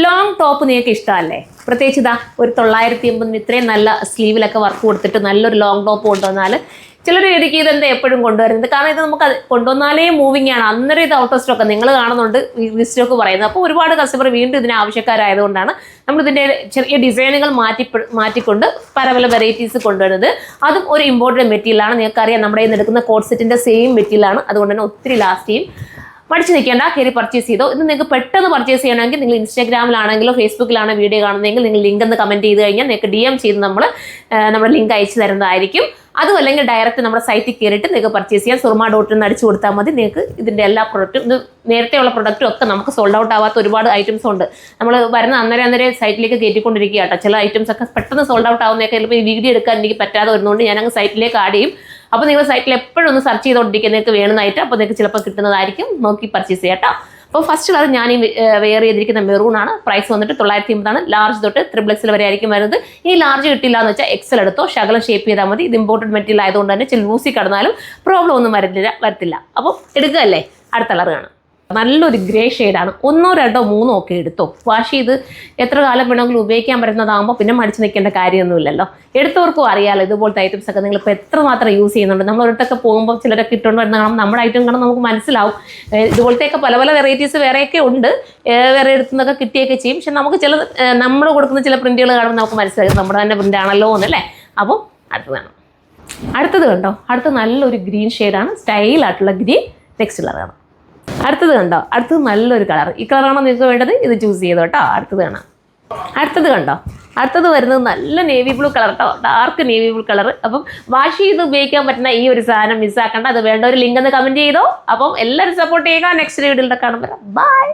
Long top നിങ്ങൾക്ക് ഇഷ്ടമല്ലേ? പ്രത്യേകിച്ച് ഇതാ ഒരു 980 ഇത്രയും നല്ല സ്ലീവിലൊക്കെ വർക്ക് കൊടുത്തിട്ട് നല്ലൊരു ലോങ് ടോപ്പ് കൊണ്ടുവന്നാൽ ചിലർ ചോദിക്കും ഇതെന്താ എപ്പോഴും കൊണ്ടുവരുന്നത്. കാരണം ഇത് നമുക്ക് കൊണ്ടുവന്നാലേ മൂവിങ് ആണ്. അന്നേരം ഇത് ഔട്ട് ഓഫ് സ്റ്റോക്ക് നിങ്ങൾ കാണുന്നുണ്ട് സ്റ്റോക്ക് പറയുന്നത്. അപ്പോൾ ഒരുപാട് കസ്റ്റമർ വീണ്ടും ഇതിന് ആവശ്യക്കാരായതുകൊണ്ടാണ് നമ്മളിതിൻ്റെ ചെറിയ ഡിസൈനുകൾ മാറ്റിക്കൊണ്ട് പല പല വെറൈറ്റീസ് കൊണ്ടുവരുന്നത്. അതും ഒരു ഇമ്പോർട്ടൻറ്റ് മെറ്റീരിയലാണ്. നിങ്ങൾക്കറിയാം നമ്മുടെ കയ്യിൽ നിന്ന് എടുക്കുന്ന കോഡ് സെറ്റിൻ്റെ സെയിം മെറ്റീരിയലാണ്. അതുകൊണ്ട് തന്നെ ഒത്തിരി ലാസ്റ്റ് ചെയ്യും. മടിച്ച് നിൽക്കേണ്ട, കയറി പർച്ചേസ് ചെയ്തോ. ഇത് നിങ്ങൾക്ക് പെട്ടെന്ന് പർച്ചേസ് ചെയ്യണമെങ്കിൽ നിങ്ങൾ ഇൻസ്റ്റാഗ്രാമിലാണെങ്കിലോ ഫേസ്ബുക്കിലാണോ വീഡിയോ കാണുന്നതെങ്കിൽ നിങ്ങൾ ലിങ്ക് എന്ന് കമൻറ്റ് ചെയ്ത് കഴിഞ്ഞാൽ നിങ്ങൾക്ക് DM ചെയ്ത് നമ്മുടെ ലിങ്ക് അയച്ചു തരുന്നതായിരിക്കും. അതും അല്ലെങ്കിൽ ഡയറക്റ്റ് നമ്മുടെ സൈറ്റിൽ കയറിയിട്ട് നിങ്ങൾക്ക് പർച്ചേസ് ചെയ്യാം. surma.in അടിച്ചു കൊടുത്താൽ മതി. നിങ്ങൾക്ക് ഇതിൻ്റെ എല്ലാ പ്രൊഡക്റ്റും ഇത് നേരത്തെയുള്ള പ്രൊഡക്റ്റും ഒക്കെ നമുക്ക് സോൾഡ് ഔട്ട് ആവാത്ത ഒരുപാട് ഐറ്റംസ് ഉണ്ട്. നമ്മൾ വരുന്ന അന്നേരം സൈറ്റിലേക്ക് കയറ്റിക്കൊണ്ടിരിക്കുക കേട്ടോ. ചില ഐറ്റംസ് ഒക്കെ പെട്ടെന്ന് സോൾഡ് ഔട്ട് ആവുന്നതൊക്കെ ചിലപ്പോൾ ഈ വീഡിയോ എടുക്കാൻ എനിക്ക് പറ്റാതെ വരുന്നതുകൊണ്ട് ഞാനങ്ങ് സൈറ്റിലേക്ക് ആഡ് ചെയ്യും. അപ്പോൾ നിങ്ങൾ സൈറ്റിൽ എപ്പോഴും ഒന്ന് സെർച്ച് ചെയ്തുകൊണ്ടിരിക്കുക നിങ്ങൾക്ക് വേണമെന്നായിട്ട്. അപ്പോൾ നിങ്ങൾക്ക് ചിലപ്പോൾ കിട്ടുന്നതായിരിക്കും, നോക്കി പർച്ചേസ് ചെയ്യാം കേട്ടോ. അപ്പോൾ ഫസ്റ്റ് കളർ ഞാൻ ഈ വെയർ ചെയ്തിരിക്കുന്ന മെറൂൺ ആണ്. പ്രൈസ് വന്നിട്ട് 980 ആണ്. ലാർജ് തൊട്ട് XXL വരെ ആയിരിക്കും വരുന്നത്. ഈ ലാർജ് കിട്ടില്ല എന്ന് വെച്ചാൽ XL എടുത്തോ, ശകലം ഷേപ്പ് ചെയ്താൽ മതി. ഇത് ഇമ്പോർട്ടൻറ്റ് മെറ്റീരിയൽ ആയതുകൊണ്ട് തന്നെ ചില ലൂസി കടന്നാലും പ്രോബ്ലം ഒന്നും വരത്തില്ല. അപ്പോൾ എടുക്കുകയല്ലേ. അടുത്ത കളർ കാണാം. നല്ലൊരു ഗ്രേ ഷെയ്ഡാണ്. 1, 2, 3 ഒക്കെ എടുത്തോ. വാഷ് ചെയ്ത് എത്ര കാലം വേണമെങ്കിലും ഉപയോഗിക്കാൻ പറ്റുന്നതാകുമ്പോൾ പിന്നെ മടിച്ച് നിൽക്കേണ്ട കാര്യമൊന്നുമില്ലല്ലോ. എടുത്തവർക്കും അറിയാമല്ലോ ഇതുപോലത്തെ ഐറ്റംസ് ഒക്കെ നിങ്ങളിപ്പോൾ എത്രമാത്രം യൂസ് ചെയ്യുന്നുണ്ട്. നമ്മൾ ഒരിടത്തൊക്കെ പോകുമ്പോൾ ചിലരൊക്കെ ഇട്ടുകൊണ്ട് വരുന്ന കാണാം. നമ്മുടെ ഐറ്റം കാണാൻ നമുക്ക് മനസ്സിലാവും. ഇതുപോലത്തെയൊക്കെ പല പല വെറൈറ്റീസ് വേറെയൊക്കെ ഉണ്ട്. വേറെ എടുത്തുനിന്നൊക്കെ കിട്ടിയൊക്കെ ചെയ്യും. പക്ഷെ നമുക്ക് നമ്മൾ കൊടുക്കുന്ന ചില പ്രിൻറ്റുകൾ കാണുമ്പോൾ നമുക്ക് മനസ്സിലാകും നമ്മുടെ തന്നെ പ്രിൻ്റ് ആണല്ലോ എന്നല്ലേ. അപ്പോൾ അടുത്തതാണ്. അടുത്തത് കണ്ടോ. അടുത്ത നല്ലൊരു ഗ്രീൻ ഷെയ്ഡാണ്. സ്റ്റൈലായിട്ടുള്ള ഗ്രീൻ. നെക്സ്റ്റ് കളറാണ്. അടുത്തത് കണ്ടോ. അടുത്തത് നല്ലൊരു കളർ. ഈ കളറാണോ നിങ്ങൾക്ക് വേണ്ടത് ഇത് ചൂസ് ചെയ്തോ കേട്ടോ. അടുത്തത് കാണാം. അടുത്തത് കണ്ടോ. അടുത്തത് വരുന്നത് നല്ല നേവി ബ്ലൂ കളർ കേട്ടോ. Dark navy blue colour. അപ്പം വാഷ് ചെയ്ത് ഉപയോഗിക്കാൻ പറ്റുന്ന ഈ ഒരു സാധനം മിസ്സാക്കണ്ട. അത് വേണ്ട ഒരു ലിങ്ക് ഒന്ന് കമൻറ്റ് ചെയ്തോ. അപ്പം എല്ലാവരും സപ്പോർട്ട് ചെയ്യുക. നെക്സ്റ്റ് വീഡിയോയിൽ കാണുമ്പോൾ ബൈ.